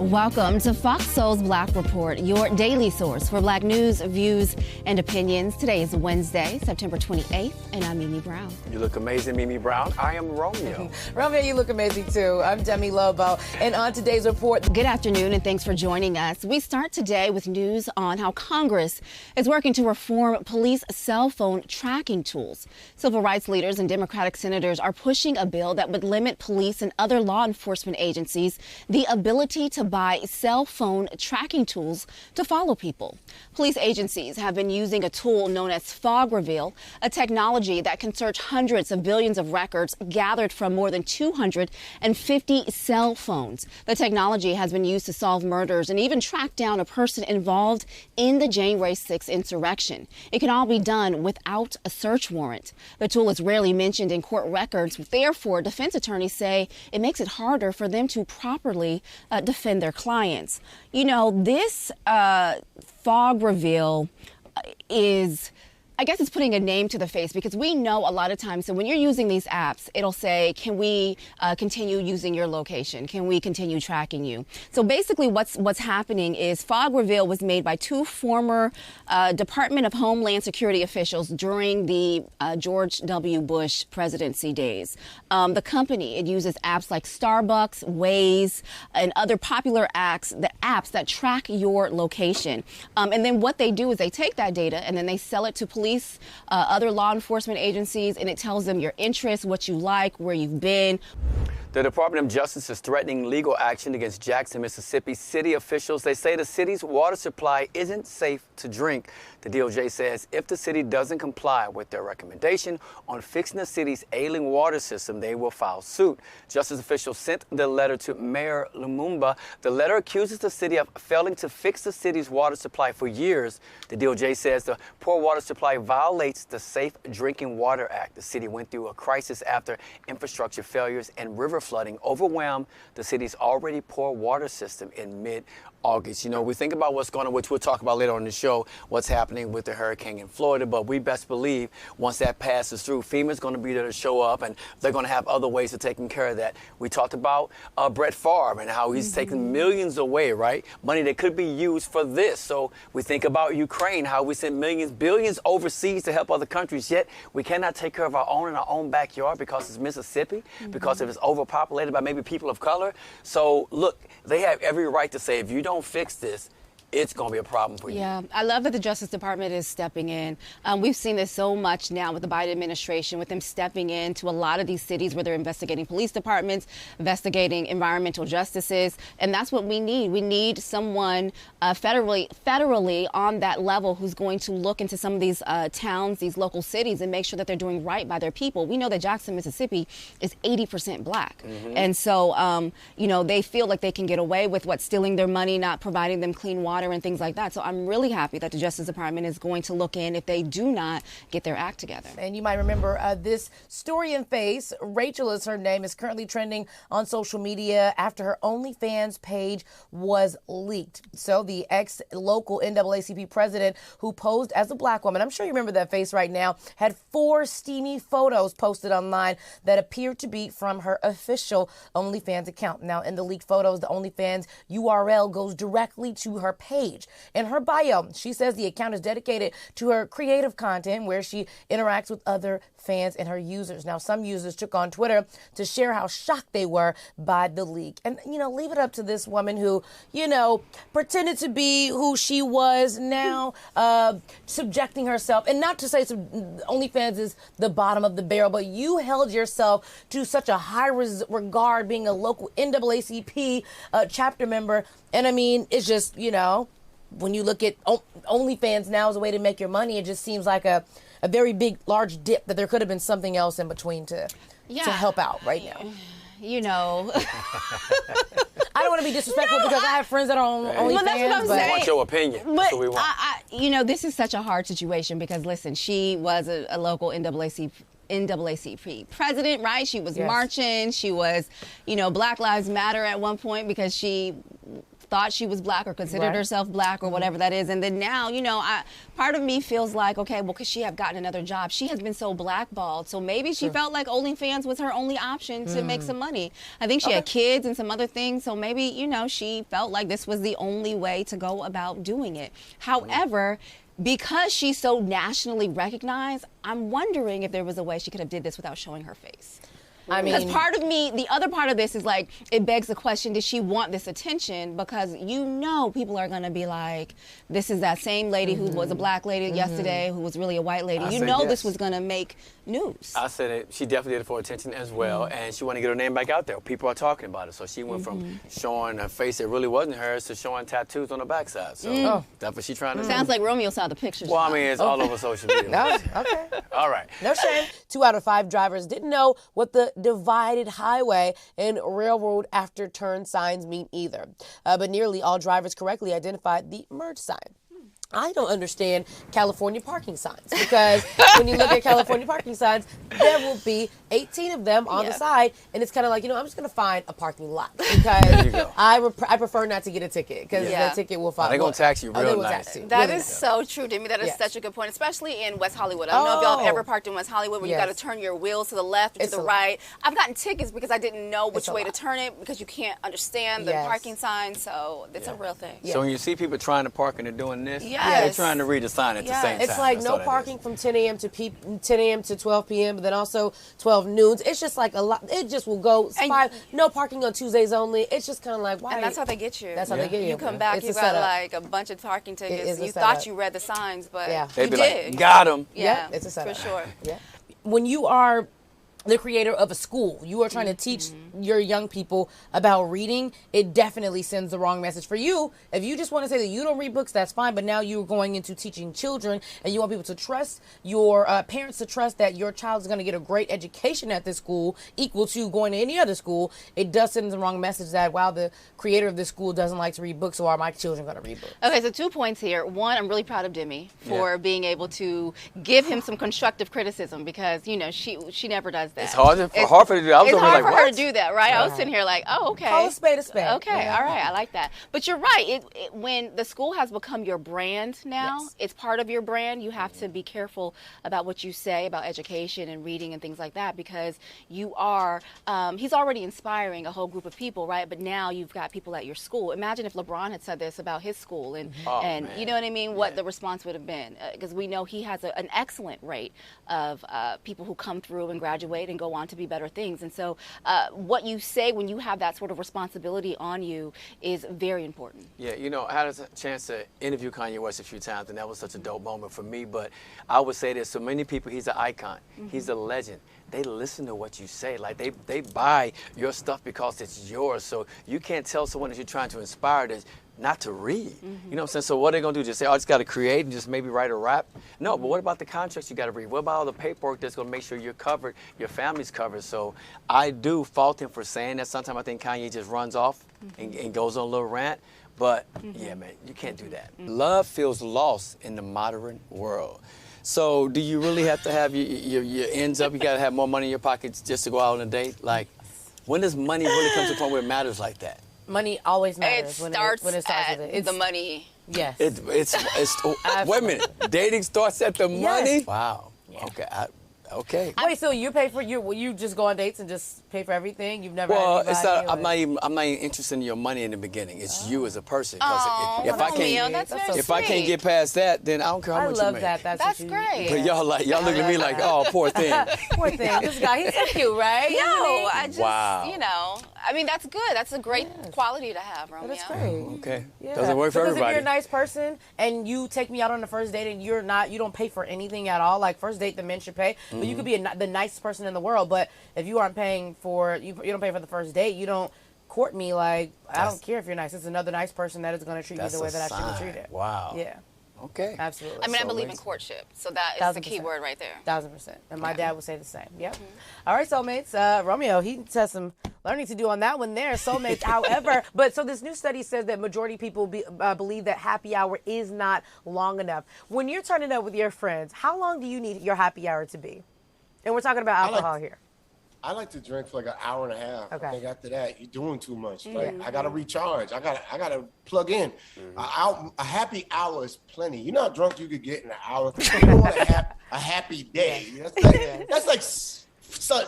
Welcome to Fox Soul's Black Report, your daily source for Black news, views, and opinions. Today is Wednesday, September 28th, and I'm Mimi Brown. You look amazing, Mimi Brown. I am Romeo. Romeo, you look amazing too. I'm Demi Lobo, and on today's report. Good afternoon, and thanks for joining us. We start today with news on how Congress is working to reform police cell phone tracking tools. Civil rights leaders and Democratic senators are pushing a bill that would limit police and other law enforcement agencies the ability to buy cell phone tracking tools to follow people. Police agencies have been using a tool known as Fog Reveal, a technology that can search hundreds of billions of records gathered from more than 250 cell phones. The technology has been used to solve murders and even track down a person involved in the January 6th insurrection. It can all be done without a search warrant. The tool is rarely mentioned in court records. Therefore, defense attorneys say it makes it harder for them to properly defend their clients. You know, this Fog Reveal is, I guess it's putting a name to the face, because we know a lot of times, so when you're using these apps, it'll say, can we continue using your location? Can we continue tracking you? So basically what's happening is Fog Reveal was made by two former Department of Homeland Security officials during the George W. Bush presidency days. The company, it uses apps like Starbucks, Waze, and other popular apps that track your location. And then what they do is they take that data and then they sell it to police, other law enforcement agencies, and it tells them your interests, what you like, where you've been. The Department of Justice is threatening legal action against Jackson, Mississippi city officials. They say the city's water supply isn't safe to drink. The DOJ says if the city doesn't comply with their recommendation on fixing the city's ailing water system, they will file suit. Justice officials sent the letter to Mayor Lumumba. The letter accuses the city of failing to fix the city's water supply for years. The DOJ says the poor water supply violates the Safe Drinking Water Act. The city went through a crisis after infrastructure failures and river flooding overwhelmed the city's already poor water system in mid-August. You know, we think about what's going on, which we'll talk about later on the show, what's happening with the hurricane in Florida, but we best believe once that passes through, FEMA's going to be there to show up, and they're going to have other ways of taking care of that. We talked about Brett Favre and how he's taking millions away, right? Money that could be used for this. So we think about Ukraine, how we sent millions, billions overseas to help other countries, yet we cannot take care of our own in our own backyard because it's Mississippi, because if it's overpopulated by maybe people of color. So look, they have every right to say, if you don't fix this, it's going to be a problem for you. Yeah, I love that the Justice Department is stepping in. We've seen this so much now with the Biden administration, with them stepping into a lot of these cities where they're investigating police departments, investigating environmental justices, and that's what we need. We need someone federally on that level who's going to look into some of these towns, these local cities, and make sure that they're doing right by their people. We know that Jackson, Mississippi is 80% black. And so, you know, they feel like they can get away with stealing their money, not providing them clean water and things like that. So I'm really happy that the Justice Department is going to look in if they do not get their act together. And you might remember this story in Face. Rachel is her name, is currently trending on social media after her OnlyFans page was leaked. So the ex-local NAACP president who posed as a black woman, I'm sure you remember that face right now, had 4 steamy photos posted online that appeared to be from her official OnlyFans account. Now, in the leaked photos, the OnlyFans URL goes directly to her page. In her bio, she says the account is dedicated to her creative content where she interacts with other fans and her users. Now, some users took on Twitter to share how shocked they were by the leak. And, you know, leave it up to this woman who, you know, pretended to be who she was, now subjecting herself. And not to say OnlyFans is the bottom of the barrel, but you held yourself to such a high regard being a local NAACP chapter member. And I mean, it's just, you know, when you look at OnlyFans now as a way to make your money, it just seems like a very big, large dip that there could have been something else in between to help out right now. You know. I don't want to be disrespectful because I have friends that are on OnlyFans. But that's what I'm saying. We want your opinion. But that's what we want. you know, this is such a hard situation because, listen, she was a local NAACP president, right? She was marching. She was, you know, Black Lives Matter at one point because she thought she was black or considered herself black or whatever that is. And then now, you know, part of me feels like, okay, well, could she have gotten another job? She has been so blackballed. So maybe she felt like OnlyFans was her only option to make some money. I think she had kids and some other things. So maybe, you know, she felt like this was the only way to go about doing it. However, because she's so nationally recognized, I'm wondering if there was a way she could have did this without showing her face. I mean, because part of me, the other part of this is like, it begs the question, did she want this attention? Because you know people are going to be like, this is that same lady who was a black lady yesterday, who was really a white lady. You know this was going to make news. I said it. She definitely did it for attention as well, and she wanted to get her name back out there. People are talking about it. So she went from showing a face that really wasn't hers to showing tattoos on the backside. So that's what she's trying to do. Sounds like Romeo saw the pictures. Well, I mean, it's all over social media. No, okay. All right. No shame. 2 out of 5 drivers didn't know what the divided highway and railroad after turn signs mean either. But nearly all drivers correctly identified the merge sign. I don't understand California parking signs, because when you look at California parking signs, there will be 18 of them on the side, and it's kind of like, you know, I'm just going to find a parking lot, because I prefer not to get a ticket, because the ticket will follow. They're going to tax you real nice. That is so true, Demi. That is such a good point, especially in West Hollywood. I don't know if y'all have ever parked in West Hollywood where you got to turn your wheels to the left or to the right. I've gotten tickets because I didn't know which way to turn it, because you can't understand the parking sign, so it's a real thing. So when you see people trying to park and they're doing this, they're Yes. trying to read the sign at the same time. It's like That's no all that parking is. from 10 a.m. to 10 a.m. to 12 p.m., but then also 12 noons. It's just like a lot. It just will go. No parking on Tuesdays only. It's just kind of like, why? And that's how they get you. That's how they get you. You come back, It's you a got setup. like a bunch of parking It tickets. is a You setup. thought you read the signs, but They'd you be did. like, got him. Yeah, it's a setup. for sure. Yeah. When you are the creator of a school, you are trying to teach your young people about reading, it definitely sends the wrong message. For you, if you just want to say that you don't read books, that's fine, but now you're going into teaching children, and you want people to trust your parents to trust that your child is going to get a great education at this school equal to going to any other school. It does send the wrong message that, wow, the creator of this school doesn't like to read books, so are my children going to read books? Okay, so 2 points here. One, I'm really proud of Demi for being able to give him some constructive criticism, because, you know, she never does that. It's hard for her to do. I was It's over hard like, for her what? to do that, right? I was sitting here like, oh, okay. Call a spade a spade. Okay, all right, I like that. But you're right. When the school has become your brand now, it's part of your brand. You have to be careful about what you say about education and reading and things like that, because you are, he's already inspiring a whole group of people, right? But now you've got people at your school. Imagine if LeBron had said this about his school, and you know what I mean, what the response would have been. Because we know he has an excellent rate of people who come through and graduate and go on to be better things. And so what you say when you have that sort of responsibility on you is very important. Yeah, you know, I had a chance to interview Kanye West a few times, and that was such a dope moment for me. But I would say there's so many people, he's an icon. He's a legend. They listen to what you say. Like, they buy your stuff because it's yours. So you can't tell someone that you're trying to inspire that not to read. You know what I'm saying? So what are they going to do? Just say, oh, I just got to create and just maybe write a rap? No, but what about the contracts you got to read? What about all the paperwork that's going to make sure you're covered, your family's covered? So I do fault him for saying that. Sometimes I think Kanye just runs off and goes on a little rant. But yeah, man, you can't do that. Love feels lost in the modern world. So do you really have to have your ends up? You got to have more money in your pockets just to go out on a date? Like, when does money really come to a point where it matters like that? Money always matters It starts when it starts with it. at the money. Yes. It's wait a minute. Dating starts at the money? Yes. Wow. Okay. Okay. Wait, so you pay for you just go on dates and just pay for everything? You've never Well, had it's anybody not. I'm not even interested in your money in the beginning. It's you as a person. Oh, if I Romeo, can't, that's very if I can't sweet. get past that, then I don't care how I much you love make. that. That's what you, great. But y'all looking at me like, oh, poor thing. Poor thing. This guy, he's so cute, right? No, I just, Wow. you know, I mean, that's good. That's a great quality to have, Romeo. That's great. Okay. Yeah. Doesn't work for because everybody. if you're a nice person and you take me out on the first date and you don't pay for anything at all, like first date the men should pay, but you could be the nicest person in the world, but if you aren't paying for, you don't pay for the first date, you don't court me, like, I don't care if you're nice. It's another nice person that is going to treat me the way that I should be treated. Wow. Yeah. Okay. Absolutely. I mean, I So believe in amazing. courtship, so that is the 1000%. key word right there. 1000%. And my dad would say the same. Yep. All right, soulmates. Romeo, he has some learning to do on that one there. Soulmates, however. But so this new study says that majority of people believe that happy hour is not long enough. When you're turning up with your friends, how long do you need your happy hour to be? And we're talking about alcohol here. I like to drink for like an hour and a half. Okay. I think after that, you're doing too much. Like, I gotta recharge. I gotta plug in. A happy hour is plenty. You're not drunk you could get in an hour. You don't want a happy day. That's like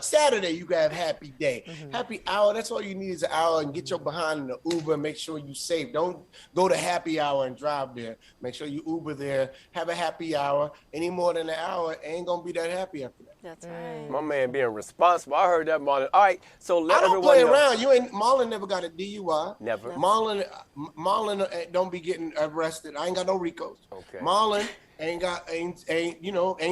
Saturday you can have happy day. Happy hour, that's all you need is an hour, and get your behind in the Uber and make sure you safe. Don't go to happy hour and drive there. Make sure you Uber there, have a happy hour. Any more than an hour, ain't gonna be that happy after that. That's right. My man being responsible. I heard that, Marlon. All right, so let I don't everyone play know. around. Marlon never got a DUI. Never. Marlon don't be getting arrested. I ain't got no Ricos. Okay. Marlon ain't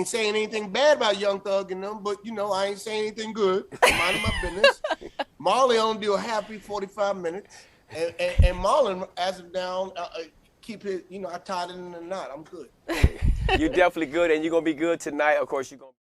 saying anything bad about Young Thug and them, but I ain't saying anything good. I'm minding my business. Marlon only do a happy 45 minutes, and Marlon, as of now, keep it. I tied it in a knot. I'm good. You're definitely good, and you're gonna be good tonight. Of course, you're gonna.